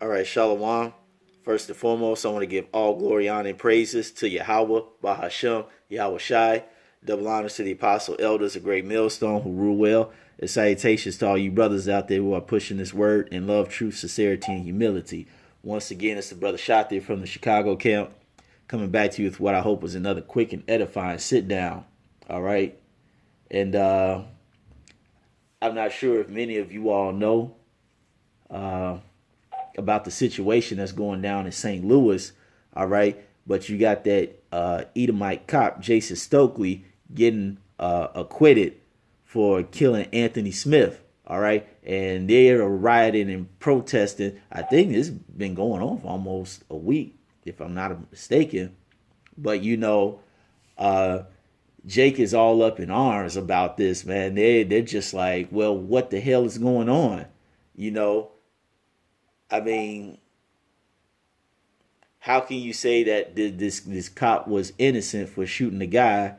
All right, Shalom. First and foremost, I want to give all glory, honor, and praises to Yahweh, Bahashem, Yahweh Shai. Double honors to the apostle elders, a great millstone who rule well. And salutations to all you brothers out there who are pushing this word in love, truth, sincerity, and humility. Once again, it's the brother Shati from the Chicago camp coming back to you with what I hope was another quick and edifying sit down. All right. And I'm not sure if many of you all know about the situation that's going down in St. Louis, all right? But you got that Edomite cop, Jason Stockley, getting acquitted for killing Anthony Smith, all right? And they're rioting and protesting. I think this has been going on for almost a week, if I'm not mistaken. But, Jake is all up in arms about this, man. They're just like, well, what the hell is going on? You know, I mean, how can you say that this cop was innocent for shooting a guy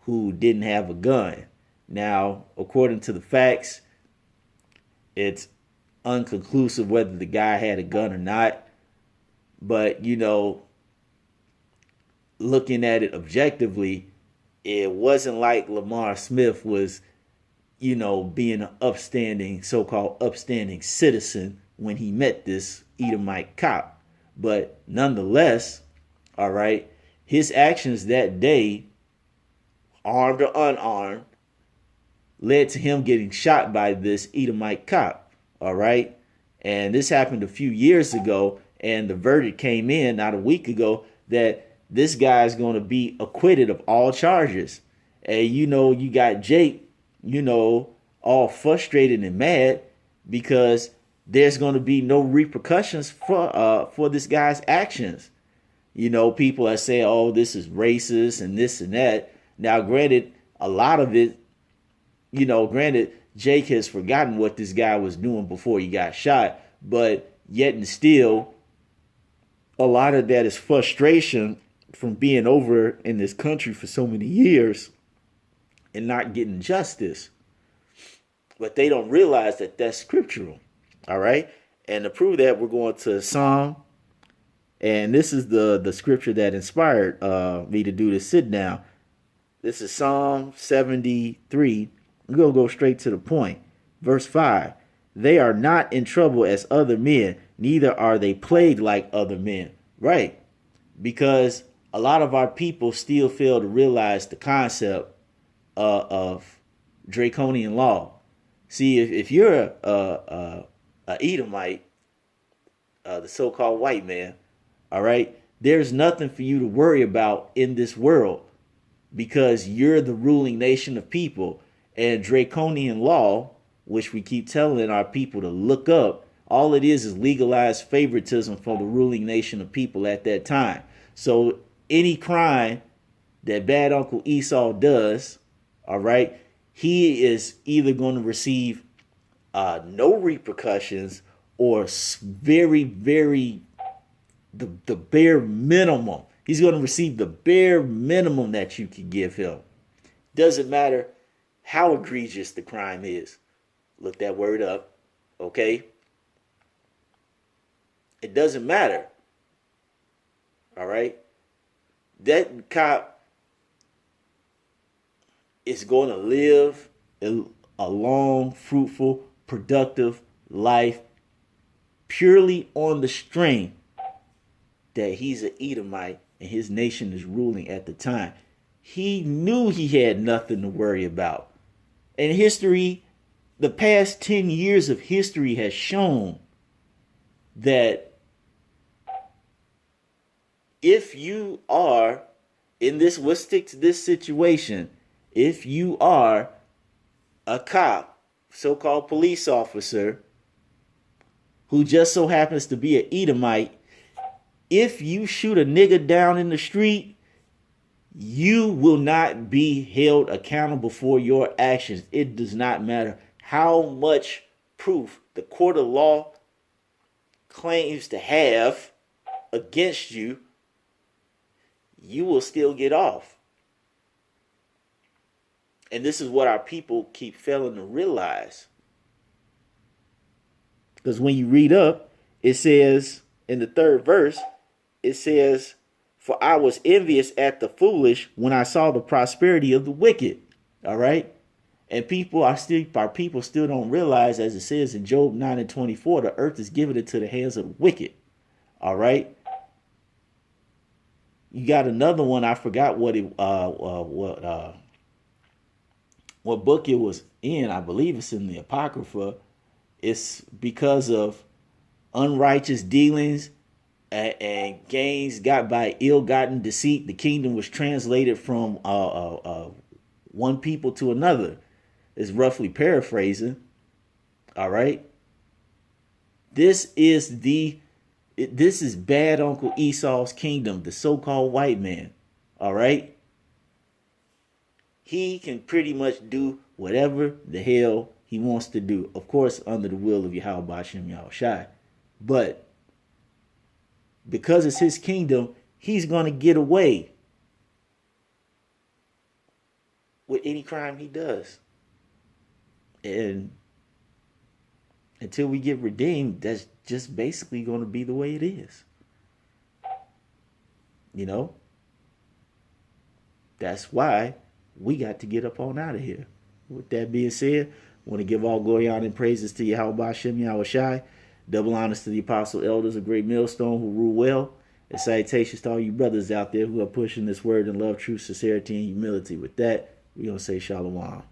who didn't have a gun? Now, according to the facts, it's unconclusive whether the guy had a gun or not. But, looking at it objectively, it wasn't like Lamar Smith was, being an upstanding, so-called upstanding citizen when he met this Edomite cop. But nonetheless, all right, his actions that day, armed or unarmed, led to him getting shot by this Edomite cop. All right. And this happened a few years ago. And the verdict came in not a week ago that this guy is going to be acquitted of all charges. And, you got Jake, all frustrated and mad because there's going to be no repercussions for this guy's actions. People are saying, oh, this is racist and this and that. Now, granted, a lot of it, granted, Jake has forgotten what this guy was doing before he got shot. But yet and still, a lot of that is frustration from being over in this country for so many years and not getting justice. But they don't realize that that's scriptural. All right. And to prove that, we're going to Psalm. And this is the scripture that inspired me to do this sit down. This is Psalm 73. We're going to go straight to the point. Verse 5. They are not in trouble as other men, neither are they plagued like other men. Right. Because a lot of our people still fail to realize the concept of draconian law. See, if you're a Edomite, the so-called white man, all right, there's nothing for you to worry about in this world because you're the ruling nation of people. And draconian law, which we keep telling our people to look up, all it is legalized favoritism for the ruling nation of people at that time. So any crime that bad Uncle Esau does, all right, he is either going to receive no repercussions or very, very the bare minimum. He's going to receive the bare minimum that you can give him. Doesn't matter how egregious the crime is. Look that word up, okay? It doesn't matter. All right? That cop is going to live a long, fruitful, productive life purely on the strength that he's an Edomite and his nation is ruling at the time. He knew he had nothing to worry about. And history, the past 10 years of history has shown that if you are in this, we'll stick to this situation. If you are a cop, so-called police officer, who just so happens to be an Edomite, if you shoot a nigga down in the street, you will not be held accountable for your actions. It does not matter how much proof the court of law claims to have against you, you will still get off. And this is what our people keep failing to realize. Because when you read up, it says in the third verse, it says, "For I was envious at the foolish when I saw the prosperity of the wicked." All right. And our people still don't realize, as it says in Job 9:24, the earth is given into the hands of the wicked. All right. You got another one. I forgot what book it was in. I believe it's in the Apocrypha. It's because of unrighteous dealings and gains got by ill-gotten deceit. The kingdom was translated from one people to another. Is roughly paraphrasing. All right. This is bad Uncle Esau's kingdom, the so-called white man. All right. He can pretty much do whatever the hell he wants to do. Of course, under the will of Yahweh Hashem Yahushai. But because it's his kingdom, he's going to get away with any crime he does. And until we get redeemed, that's just basically going to be the way it is. You know? That's why we got to get up on out of here. With that being said, I want to give all glory, honor, and praises to Yahweh Hashem Yahushai. Double honors to the apostle elders of Great Millstone who rule well. And salutations to all you brothers out there who are pushing this word in love, truth, sincerity, and humility. With that, we're going to say shalom.